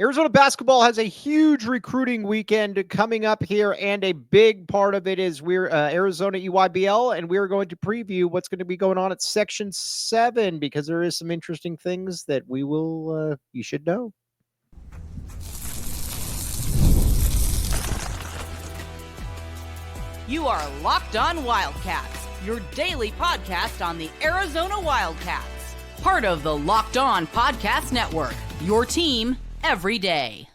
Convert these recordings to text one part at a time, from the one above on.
Arizona basketball has a huge recruiting weekend coming up here, and a big part of it is we're Arizona EYBL, and we're going to preview what's going to be going on at Section 7 because there is some interesting things that you should know. You are Locked On Wildcats, your daily podcast on the Arizona Wildcats. Part of the Locked On Podcast Network, your team every day.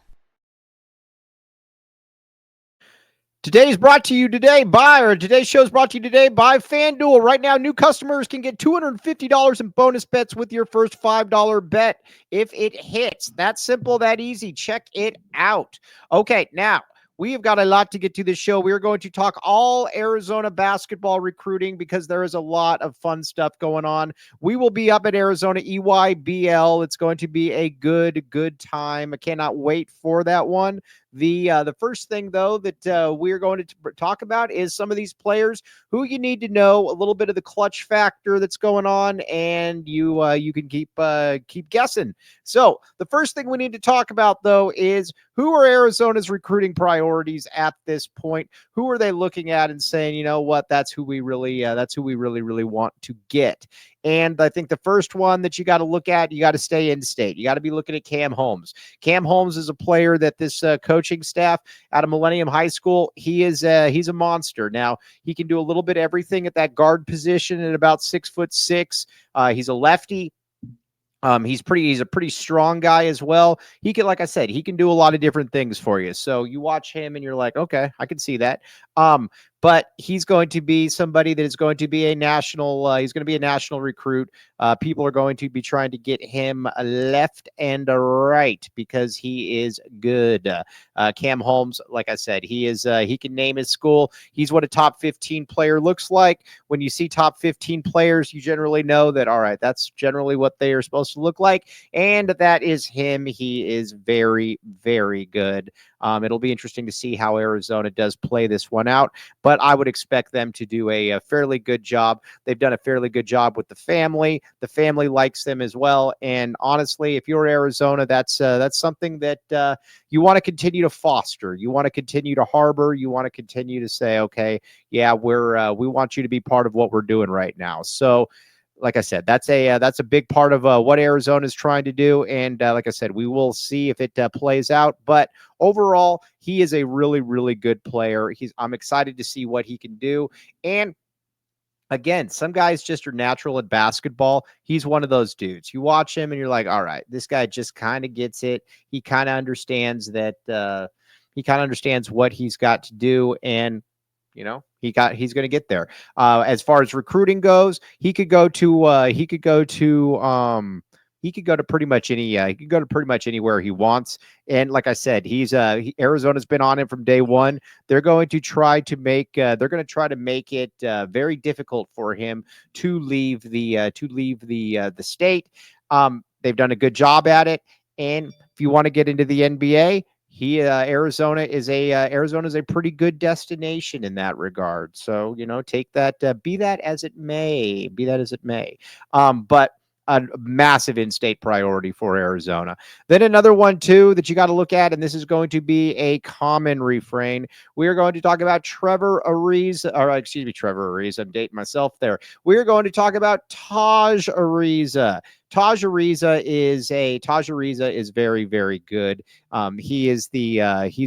Today's show is brought to you today by FanDuel. Right now, new customers can get $250 in bonus bets with your first $5 bet if it hits. That simple, that easy. Check it out. Okay, now, we have got a lot to get to this show. We are going to talk all Arizona basketball recruiting because there is a lot of fun stuff going on. We will be up at Arizona EYBL. It's going to be a good time. I cannot wait for that one. The first thing, though, that we're going to talk about is some of these players who you need to know, a little bit of the clutch factor that's going on, and you can keep guessing. So the first thing we need to talk about, though, is who are Arizona's recruiting priorities at this point? Who are they looking at and saying, you know what, that's who we really want to get? And I think the first one that you got to look at, you got to stay in state. You got to be looking at Cam Holmes. Cam Holmes is a player that this coaching staff out of Millennium High School, he's a monster. Now, he can do a little bit of everything at that guard position at about 6'6". He's a lefty. He's a pretty strong guy as well. He can, like I said, he can do a lot of different things for you. So you watch him and you're like, okay, I can see that. But he's going to be somebody that is going to be he's going to be a national recruit. People are going to be trying to get him left and right because he is good. Cam Holmes, like I said, he can name his school. He's what a top 15 player looks like. When you see top 15 players, you generally know that, all right, that's generally what they are supposed to look like. And that is him. He is very, very good. It'll be interesting to see how Arizona does play this one out, but I would expect them to do a fairly good job. They've done a fairly good job with the family. The family likes them as well. And honestly, if you're Arizona, that's something that you want to continue to foster. You want to continue to harbor. You want to continue to say, okay, yeah, we want you to be part of what we're doing right now. So, like I said, that's a big part of what Arizona is trying to do. And like I said, we will see if it plays out. But overall, he is a really, really good player. I'm excited to see what he can do. And again, some guys just are natural at basketball. He's one of those dudes. You watch him and you're like, all right, this guy just kind of gets it. He kind of understands that he kind of understands what he's got to do. And he's going to get there. As far as recruiting goes, he could go to pretty much anywhere he wants. And like I said, Arizona's been on him from day one. They're going to try to make it very difficult for him to leave the state. They've done a good job at it. And if you want to get into the NBA, Arizona is a pretty good destination in that regard. So, take that, be that as it may. But a massive in-state priority for Arizona. Then another one, too, that you got to look at, and this is going to be a common refrain. We are going to talk about Trevor Ariza. I'm dating myself there. We are going to talk about Tahj Ariza. Tahj Ariza is very, very good. He's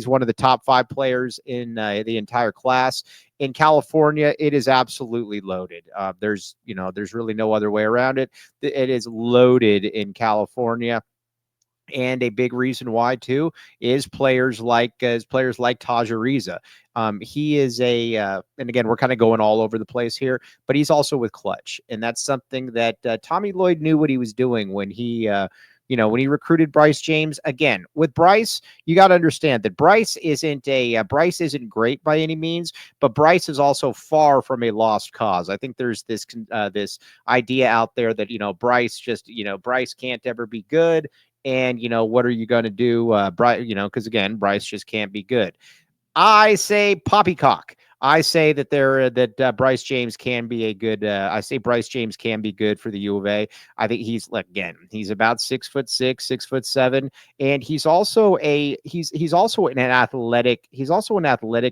one of the top 5 players in the entire class. In California, it is absolutely loaded. There's really no other way around it. It is loaded in California. And a big reason why, too, is players like Tahj Ariza. He is and again, we're kind of going all over the place here, but he's also with Klutch. And that's something that Tommy Lloyd knew what he was doing when he recruited Bryce James. Again, with Bryce, you got to understand that Bryce isn't great by any means, but Bryce is also far from a lost cause. I think there's this idea out there that, Bryce can't ever be good. And, what are you going to do? Because again, Bryce just can't be good. I say poppycock. I say that Bryce James can be a good. I say Bryce James can be good for the U of A. I think he's about 6'6", 6'7", and he's also an athletic,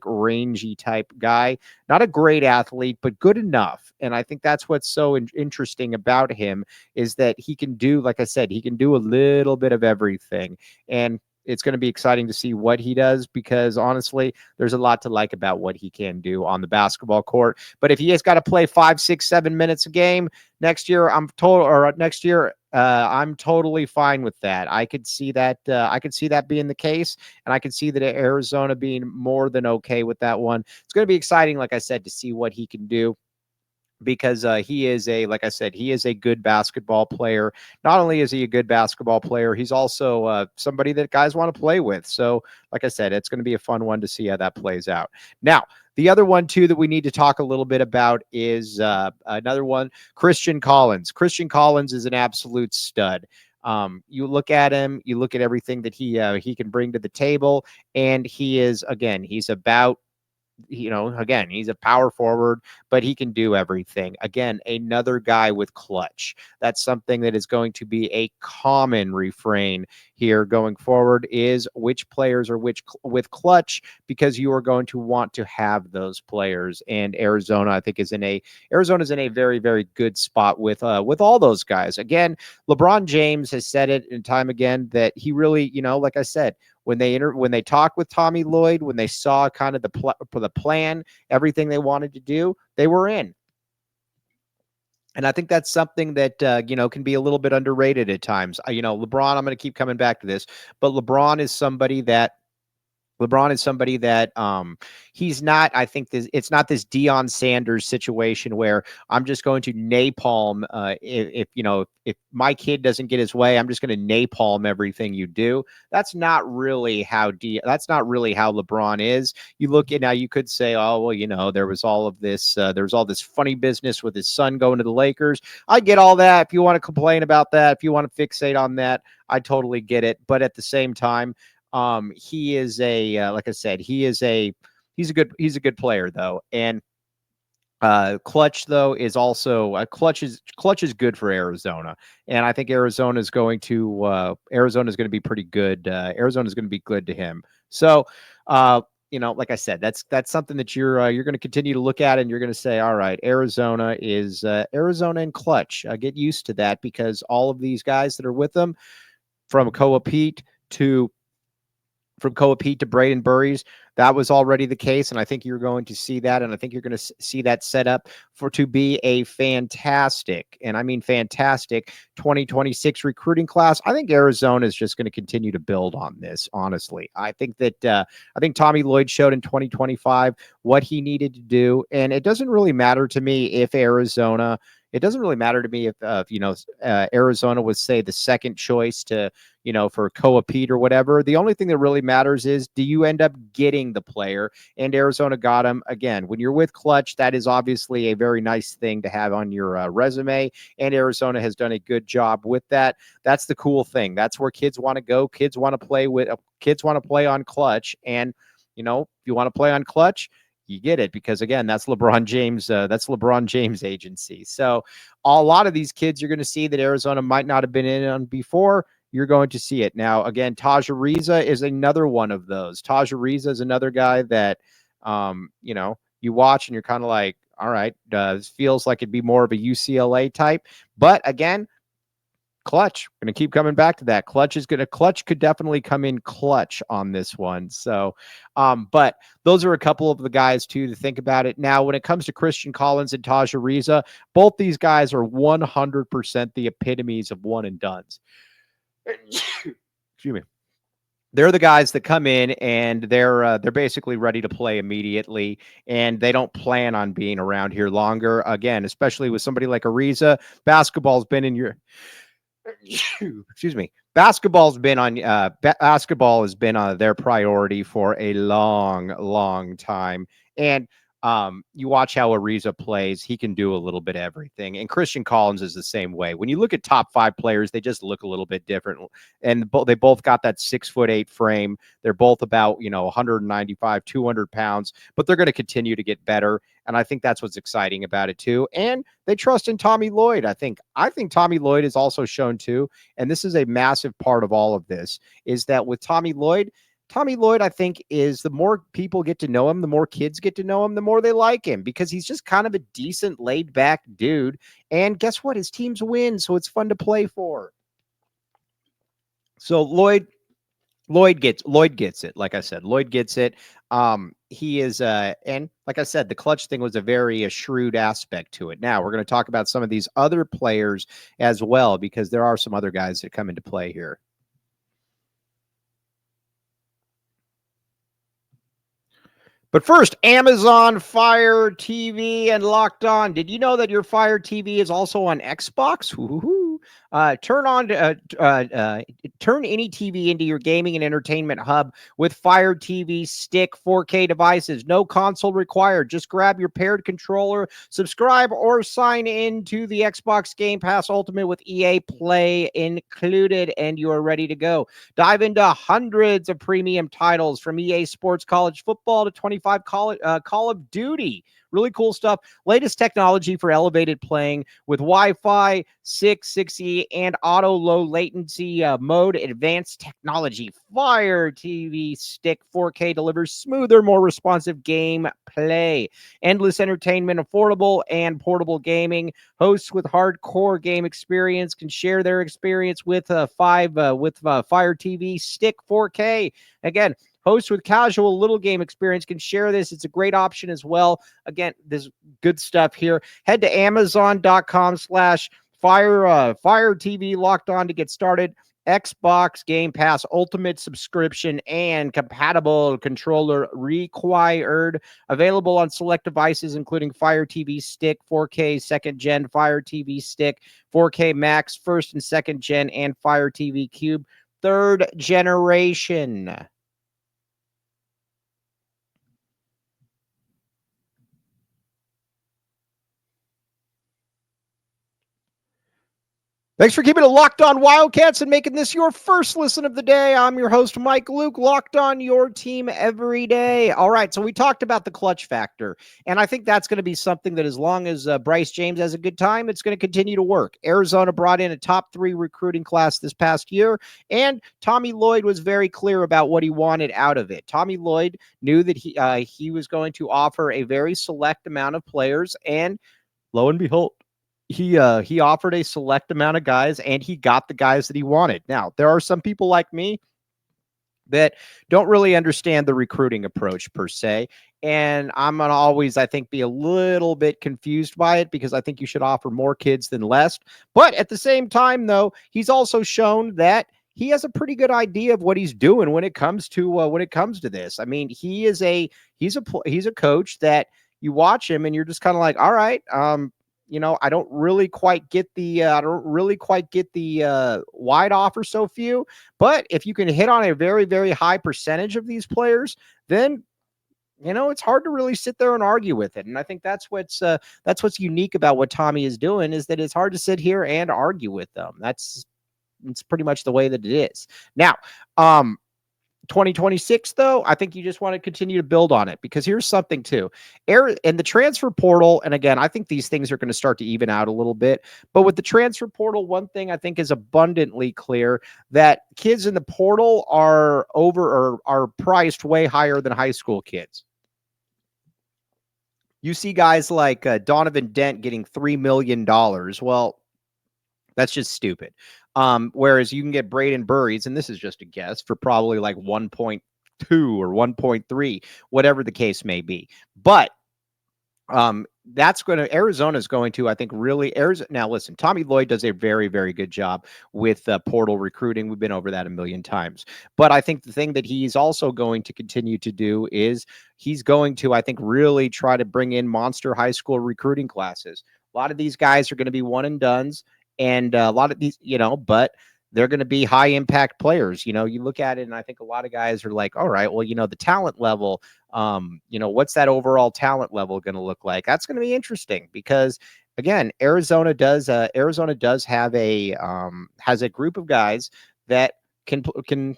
rangy type guy. Not a great athlete, but good enough. And I think that's what's so interesting about him is that he can do, like I said, he can do a little bit of everything. And it's going to be exciting to see what he does because honestly, there's a lot to like about what he can do on the basketball court. But if he has got to play 5, 6, 7 minutes a game next year, I'm totally fine with that. I could see that. I could see that being the case, and I could see that Arizona being more than okay with that one. It's going to be exciting, like I said, to see what he can do because like I said, he is a good basketball player. Not only is he a good basketball player, he's also somebody that guys want to play with. So, like I said, it's going to be a fun one to see how that plays out. Now, the other one, too, that we need to talk a little bit about is another one, Christian Collins. Christian Collins is an absolute stud. You look at him, you look at everything that he can bring to the table, and he's about again, he's a power forward, but he can do everything. Again, another guy with clutch. That's something that is going to be a common refrain here going forward is which players are with clutch because you are going to want to have those players. And Arizona, I think, Arizona's in a very, very good spot with all those guys. Again, LeBron James has said it in time again that he really, like I said, when they talked with Tommy Lloyd, when they saw kind of the plan, everything they wanted to do, they were in. And I think that's something that can be a little bit underrated at times. LeBron, I'm going to keep coming back to this, but LeBron is somebody that he's not, I think it's not this Deion Sanders situation where I'm just going to napalm if my kid doesn't get his way, I'm just going to napalm everything you do. That's not really how LeBron is. You look at now, you could say, oh, well, there was all this funny business with his son going to the Lakers. I get all that. If you want to complain about that, if you want to fixate on that, I totally get it. But at the same time, he is like I said, he's a good player though. And Klutch though is also Klutch is good for Arizona, and I think Arizona is going to be pretty good. Arizona is going to be good to him. So, like I said, that's something that you're going to continue to look at, and you're going to say, all right, Arizona is Arizona and Klutch. Get used to that because all of these guys that are with them, from Koa Pete to Braden Burries, that was already the case, and I think you're going to see that, and I think you're going to see that set up to be a fantastic, and I mean fantastic, 2026 recruiting class. I think Arizona is just going to continue to build on this, honestly. I think Tommy Lloyd showed in 2025 what he needed to do, and it doesn't really matter to me if Arizona Arizona was, say, the second choice to, for Koa Pete or whatever. The only thing that really matters is, do you end up getting the player? And Arizona got him. Again, when you're with Klutch, that is obviously a very nice thing to have on your resume. And Arizona has done a good job with that. That's the cool thing. That's where kids want to go. Kids want to play on Klutch. And, if you want to play on Klutch, you get it because, again, that's LeBron James agency. So a lot of these kids you're going to see that Arizona might not have been in on before. You're going to see it now. Again, Tahj Ariza is another one of those. Tahj Ariza is another guy that you watch and you're kind of like, all right, feels like it'd be more of a UCLA type. But again, Klutch, going to keep coming back to that. Klutch could definitely come in clutch on this one. So, but those are a couple of the guys too to think about it. Now, when it comes to Christian Collins and Tahj Ariza, both these guys are 100% the epitomes of one and dones. Excuse me. They're the guys that come in and they're basically ready to play immediately, and they don't plan on being around here longer. Again, especially with somebody like Ariza, basketball's been in your excuse me. Basketball has been on their priority for a long, long time. And You watch how Ariza plays, he can do a little bit of everything. And Christian Collins is the same way. When you look at top 5 players, they just look a little bit different. And they both got that 6'8" frame. They're both about, 195, 200 pounds, but they're going to continue to get better. And I think that's what's exciting about it too. And they trust in Tommy Lloyd. I think Tommy Lloyd is also shown too. And this is a massive part of all of this, is that with Tommy Lloyd, I think, is the more people get to know him, the more kids get to know him, the more they like him, because he's just kind of a decent, laid-back dude. And guess what? His teams win, so it's fun to play for. So Lloyd gets it. Like I said, Lloyd gets it. He is, and like I said, the Klutch thing was a very shrewd aspect to it. Now we're going to talk about some of these other players as well, because there are some other guys that come into play here. But first, Amazon Fire TV and Locked On. Did you know that your Fire TV is also on Xbox? Woo-hoo. Turn any TV into your gaming and entertainment hub with Fire TV Stick 4K devices. No console required. Just grab your paired controller, subscribe, or sign in to the Xbox Game Pass Ultimate with EA Play included, and you are ready to go. Dive into hundreds of premium titles from EA Sports College Football to 25 Call of Duty. Really cool stuff. Latest technology for elevated playing with Wi-Fi 6E, and auto low latency mode. Advanced technology. Fire TV Stick 4K delivers smoother, more responsive game play. Endless entertainment, affordable and portable gaming. Hosts with hardcore game experience can share their experience with Fire TV Stick 4K. Again, hosts with casual little game experience can share this. It's a great option as well. Again, there's good stuff here. Head to Amazon.com/Fire TV Locked On to get started. Xbox Game Pass Ultimate subscription and compatible controller required. Available on select devices, including Fire TV Stick 4K 2nd Gen, Fire TV Stick 4K Max 1st and 2nd Gen, and Fire TV Cube 3rd generation. Thanks for keeping it locked on Wildcats and making this your first listen of the day. I'm your host, Mike Luke, locked on your team every day. All right, so we talked about the clutch factor, and I think that's going to be something that as long as Bryce James has a good time, it's going to continue to work. Arizona brought in a top 3 recruiting class this past year, and Tommy Lloyd was very clear about what he wanted out of it. Tommy Lloyd knew that he was going to offer a very select amount of players, and lo and behold, he offered a select amount of guys, and he got the guys that he wanted. Now, there are some people like me that don't really understand the recruiting approach per se, and I'm going to always, I think, be a little bit confused by it, because I think you should offer more kids than less. But at the same time, though, he's also shown that he has a pretty good idea of what he's doing when it comes to this. I mean, he's a coach that you watch him and you're just kind of like, all right, I don't really quite get the wide offer so few, but if you can hit on a very, very high percentage of these players, then it's hard to really sit there and argue with it. And I think that's what's unique about what Tommy is doing, is that it's hard to sit here and argue with them. It's pretty much the way that it is. Now, 2026, though, I think you just want to continue to build on it, because here's something too. And the transfer portal, and again, I think these things are going to start to even out a little bit, but with the transfer portal, one thing I think is abundantly clear, that kids in the portal are priced way higher than high school kids. You see guys like Donovan Dent getting $3 million. Well, that's just stupid. Whereas you can get Braden Burries, and this is just a guess, for probably like 1.2 or 1.3, whatever the case may be. But Arizona's going to, I think, really. Now, listen, Tommy Lloyd does a very, very good job with portal recruiting. We've been over that a million times. But I think the thing that he's also going to continue to do is he's going to, I think, really try to bring in monster high school recruiting classes. A lot of these guys are going to be one and dones. And a lot of these, but they're going to be high impact players. You look at it, and I think a lot of guys are like, all right, well, the talent level, what's that overall talent level going to look like? That's going to be interesting because again, Arizona does have has a group of guys that can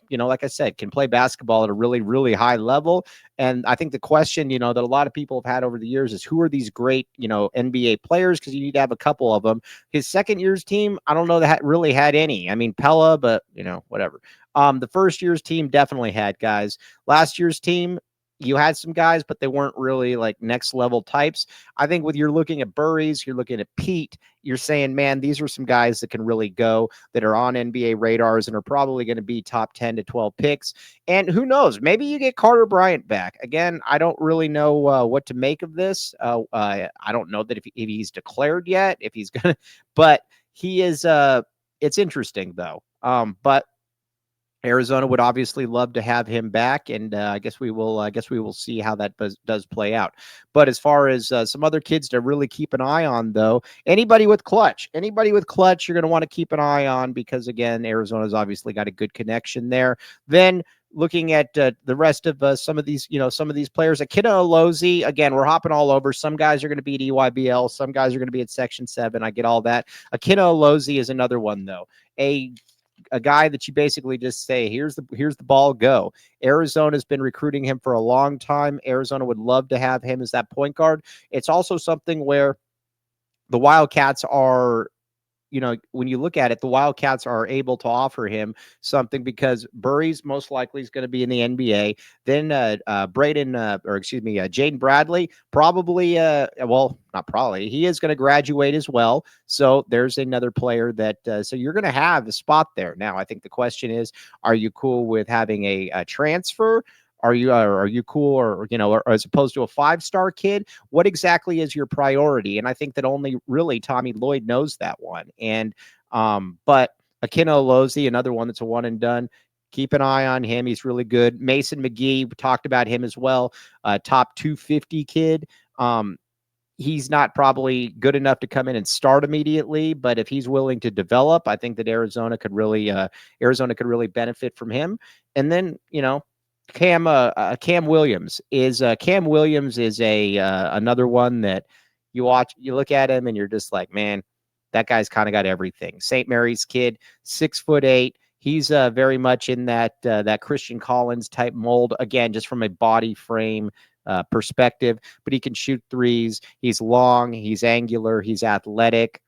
like I said, can play basketball at a really, really high level. And I think the question that a lot of people have had over the years is, who are these great NBA players? Because you need to have a couple of them. His second year's team, I don't know that really had any. I mean, Pella, but whatever. The first year's team definitely had guys. Last year's team, you had some guys, but they weren't really like next level types. I think with you're looking at Burries, you're looking at Pete, you're saying, man, these are some guys that can really go, that are on NBA radars and are probably going to be top 10 to 12 picks. And who knows, maybe you get Carter Bryant back. Again, I don't really know what to make of this. I don't know that if he's declared yet, if he's going to, but he is, it's interesting though. But Arizona would obviously love to have him back, and I guess we will see how that does play out. But as far as some other kids to really keep an eye on, though, anybody with Klutch, you're going to want to keep an eye on, because again, Arizona's obviously got a good connection there. Then looking at the rest of some of these players, Akina Olozi, again, we're hopping all over. Some guys are going to be at EYBL, some guys are going to be at Section 7. I get all that. Akina Olozi is another one, though. A guy that you basically just say, here's the ball, go. Arizona's been recruiting him for a long time. Arizona would love to have him as that point guard. It's also something where the Wildcats are, when you look at it, the Wildcats are able to offer him something, because Burries most likely is going to be in the NBA. Then Jaden Bradley, probably, not probably, he is going to graduate as well. So there's another player that, so you're going to have a spot there. Now, I think the question is, are you cool with having a transfer? Are you cool, or as opposed to a 5-star kid? What exactly is your priority? And I think that only really Tommy Lloyd knows that one. And but Akina Olozi, another one that's a one and done. Keep an eye on him. He's really good. Mason McGee, we talked about him as well. Top 250 kid. He's not probably good enough to come in and start immediately, but if he's willing to develop, I think that Arizona could really benefit from him. And then Cam Williams is another one that you look at him and you're just like, man, that guy's kind of got everything. St. Mary's kid, 6'8". He's very much in that Christian Collins type mold. Again, just from a body frame perspective, but he can shoot threes. He's long, he's angular, he's athletic.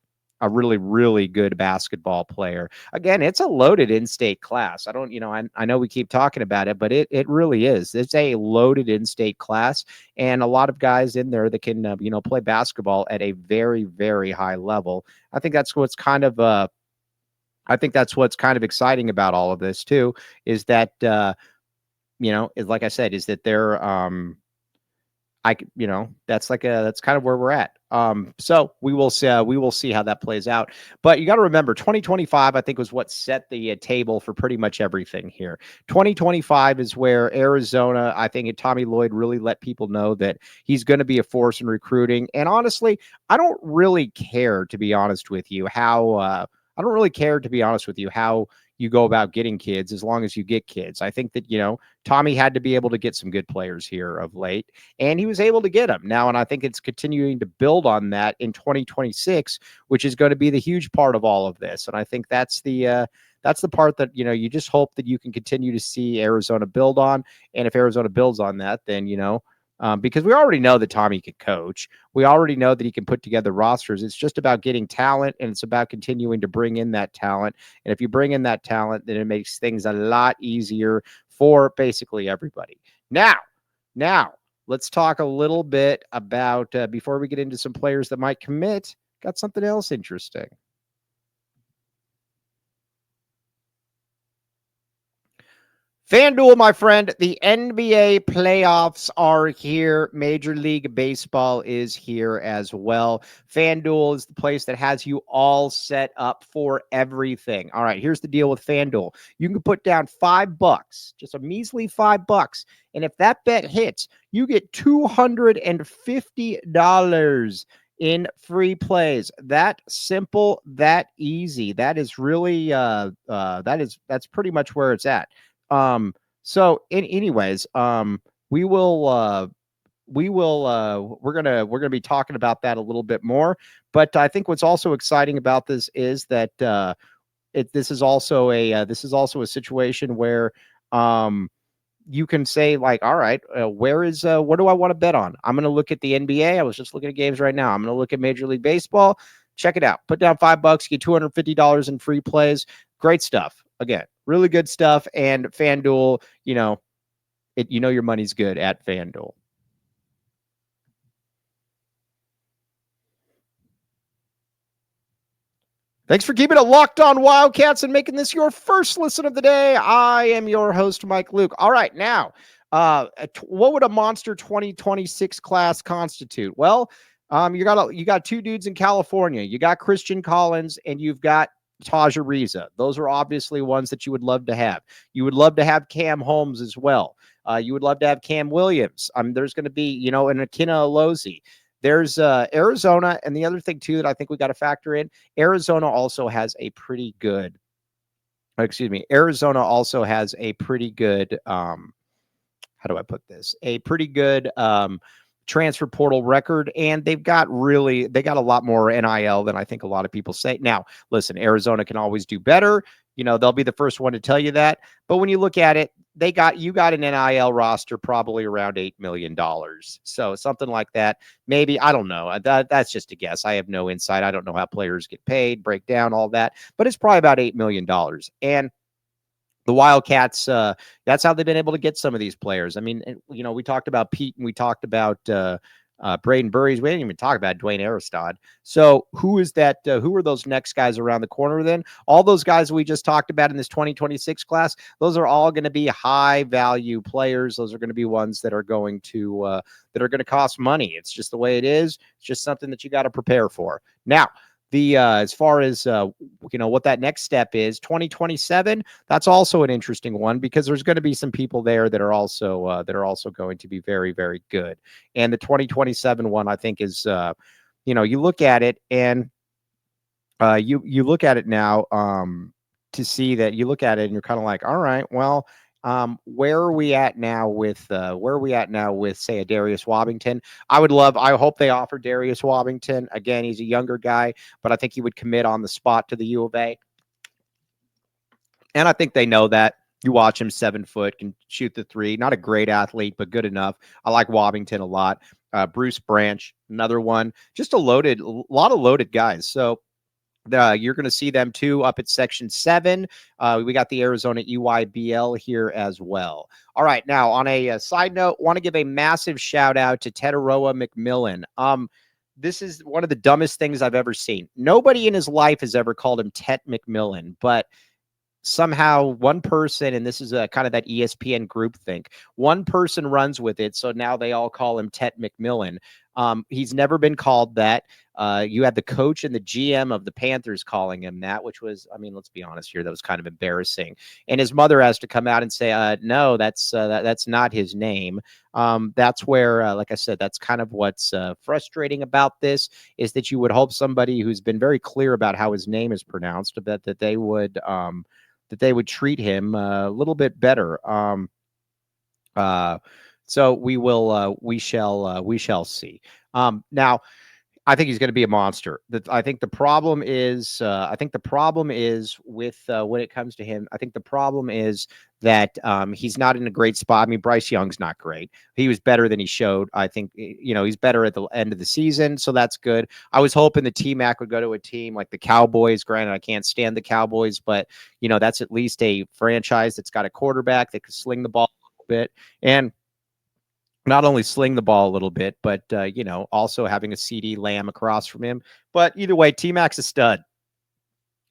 A really, really good basketball player. Again, it's a loaded in-state class. I don't, I know we keep talking about it, but it really is. It's a loaded in-state class, and a lot of guys in there that can, play basketball at a very, very high level. I think that's what's kind of, exciting about all of this too, is that, is like I said, is that they're, that's kind of where we're at. So we will see how that plays out. But you got to remember, 2025, I think, was what set the table for pretty much everything here. 2025 is where Arizona, I think, and Tommy Lloyd really let people know that he's going to be a force in recruiting. And honestly, I don't really care, to be honest with you, how you go about getting kids, as long as you get kids. I think that, Tommy had to be able to get some good players here of late, and he was able to get them now. And I think it's continuing to build on that in 2026, which is going to be the huge part of all of this. And I think that's the part that, you just hope that you can continue to see Arizona build on. And if Arizona builds on that, then, because we already know that Tommy can coach. We already know that he can put together rosters. It's just about getting talent, and it's about continuing to bring in that talent. And if you bring in that talent, then it makes things a lot easier for basically everybody. Now, let's talk a little bit about, before we get into some players that might commit, got something else interesting. FanDuel, my friend, the NBA playoffs are here. Major League Baseball is here as well. FanDuel is the place that has you all set up for everything. All right, here's the deal with FanDuel. You can put down $5, just a measly $5. And if that bet hits, you get $250 in free plays. That simple, that easy. That is really that's pretty much where it's at. So anyways, we will we're gonna be talking about that a little bit more. But I think what's also exciting about this is that this is also a situation where you can say, like, all right, what do I want to bet on? I'm going to look at the NBA. I was just looking at games right now. I'm going to look at Major League Baseball. Check it out. Put down $5, get $250 in free plays. Great stuff. Again, really good stuff. And FanDuel, your money's good at FanDuel. Thanks for keeping it locked on Wildcats and making this your first listen of the day. I am your host, Mike Luke. All right, now, what would a monster 2026 class constitute? Well, you got two dudes in California. You got Christian Collins and you've got Tahj Ariza. Those are obviously ones that you would love to have. You would love to have Cam Holmes as well. You would love to have Cam Williams. There's going to be, an Akina Alozie. There's Arizona, and the other thing, too, that I think we got to factor in, Arizona also has a pretty good, Arizona also has a pretty good, how do I put this? A pretty good transfer portal record, and they got a lot more NIL than I think a lot of people say. Now, listen, Arizona can always do better. They'll be the first one to tell you that. But when you look at it, you got an NIL roster probably around $8 million. So something like that. Maybe, I don't know. That's just a guess. I have no insight. I don't know how players get paid, break down all that, but it's probably about $8 million. And the Wildcats, that's how they've been able to get some of these players. I mean, we talked about Pete and we talked about Braden Burries. We didn't even talk about Dwayne Aristod. So who is that? Who are those next guys around the corner then? All those guys we just talked about in this 2026 class, those are all going to be high value players. Those are going to be ones that are going to cost money. It's just the way it is. It's just something that you got to prepare for. Now, as far as what that next step is, 2027, that's also an interesting one because there's going to be some people there that are also going to be very, very good. And the 2027 one, I think, is you look at it and you look at it now to see that you look at it and you're kind of like, all right, well, where are we at now with say a Darius Wobbington? I hope they offer Darius Wobbington. Again, he's a younger guy, but I think he would commit on the spot to the U of A. And I think they know that. You watch him, 7 foot, can shoot the three. Not a great athlete, but good enough. I like Wobbington a lot. Bruce Branch, another one. Just a lot of loaded guys. So you're going to see them too up at Section 7. We got the Arizona EYBL here as well. All right, now on a side note, want to give a massive shout out to Tetaroa McMillan. This is one of the dumbest things I've ever seen. Nobody in his life has ever called him Tet McMillan, but somehow one person, and this is a kind of that ESPN group think, one person runs with it, so now they all call him Tet McMillan. He's never been called that. You had the coach and the GM of the Panthers calling him that, which was, let's be honest here, that was kind of embarrassing. And his mother has to come out and say, no, that's not his name. That's where, like I said, that's kind of what's frustrating about this, is that you would hope somebody who's been very clear about how his name is pronounced, that they would treat him a little bit better. So we shall see. Now, I think he's going to be a monster. I think the problem is with when it comes to him. I think the problem is that he's not in a great spot. Bryce Young's not great. He was better than he showed. I think he's better at the end of the season, so that's good. I was hoping the T-Mac would go to a team like the Cowboys. Granted, I can't stand the Cowboys, but that's at least a franchise that's got a quarterback that can sling the ball a little bit, and not only sling the ball a little bit, but, also having a CD Lamb across from him. But either way, T-Mac's a stud.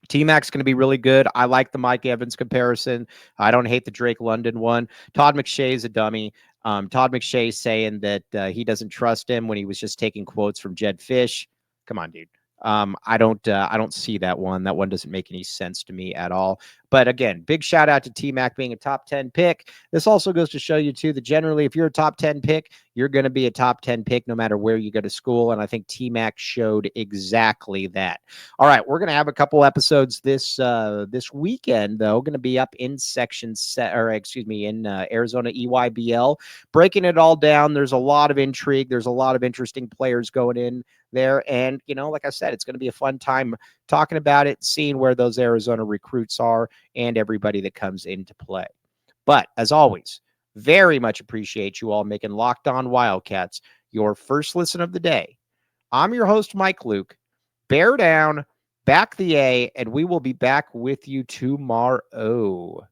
T-Mac's going to be really good. I like the Mike Evans comparison. I don't hate the Drake London one. Todd McShay is a dummy. Todd McShay saying that he doesn't trust him when he was just taking quotes from Jed Fish. Come on, dude. I don't see that one. That one doesn't make any sense to me at all. But again, big shout out to T-Mac being a top 10 pick. This also goes to show you, too, that generally if you're a top 10 pick, you're going to be a top 10 pick no matter where you go to school. And I think T-Mac showed exactly that. All right, we're going to have a couple episodes this weekend, though, going to be up in in Arizona EYBL, breaking it all down. There's a lot of intrigue. There's a lot of interesting players going in there. And, like I said, it's going to be a fun time talking about it, seeing where those Arizona recruits are and everybody that comes into play. But as always, very much appreciate you all making Locked On Wildcats your first listen of the day. I'm your host, Mike Luke. Bear down, back the A, and we will be back with you tomorrow.